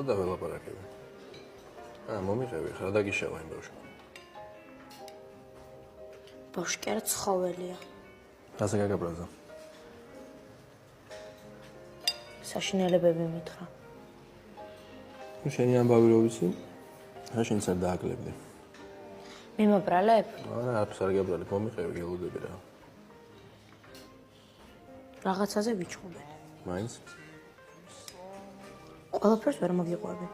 და ველაპარაკები. მომიყევი, ხარ დაგიშავა იმ ბავშვი. ბავშვი კი არა ცხოველია. ასე გაგაბრაზა. საშინელებები მითხრა. შენი ამბავი რო ვიცი, შენც არ დააკლებდი. მიმობრალებ? არა, არც არ გებრალებ, მომიყევი, გელოდები რა. რაღაცაზე ვიჩხუბეთ. მაინც? ყველაფერს ვერ მოგიყვები.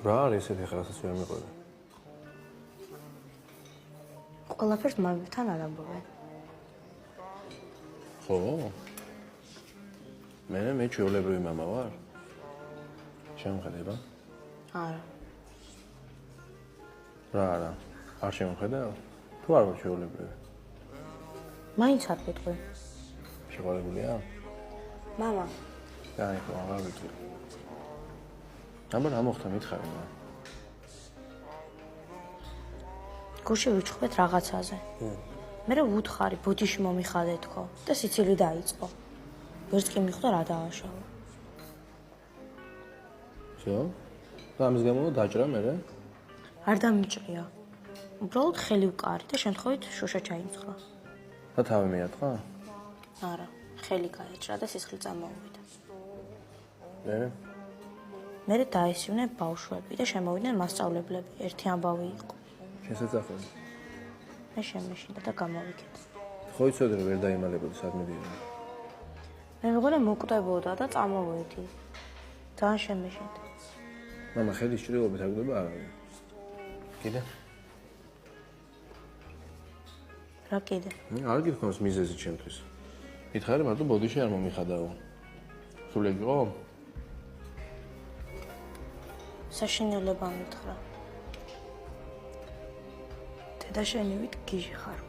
რა არის ესეთი ხალხსაც ვერ მიყვები? ყველაფერს მამებთან არ ამბობენ. ხო? მე ჩვეულებრივი მამა ვარ? შემხედება? არა. რა არა? არ შემხედავ? თუ არ ვარ ჩვეულებრივი? მაინც არ გეტყვი. შეყოლებულია? მამა. დაიხო, აღარ ვიცი. აბა რა მოხდა მითხარი რა? გუშინ ვიჩხუბეთ რაღაცაზე. მე ვუთხარი, ბუდიში მომიხადე თქო და სიცილი დაიწყო. ვერც კი მიხვდა რა დააშავა. всё? და ამის გამო დაჭრა მერე? არ დამიჭრია. უბრალოდ ხელი ვკარი და შემთხვევით შუშა ჩაიმცხრა. და თავი მიატყა? არა, ხელი გაეჭრა და სისხლი წამოვიდა. მე დაისვნენ ბავშვები და შემოვიდნენ მასწავლებლები. ერთი ამბავი იყო. შესაძლებელი. მე შემეშინდა და გამოვიქეთ. ხო იცოდი რომ ვერ დაიმალებოდი სადმე დიოდა. მე მეგონა მოკვდებოდა და წამოვედი. ძალიან შემეშინდა. მამა ხელის ჭრილობით აგდება არავინ. კიდე? რა კიდე? არ გიქონს მიზეზი ჩემთვის. მითხარი მარტო ბოდიში არ მომიხადაო. სულ ეგ იყო? საშინელება მითხრა. დედა შენივით გიჟი ხარ.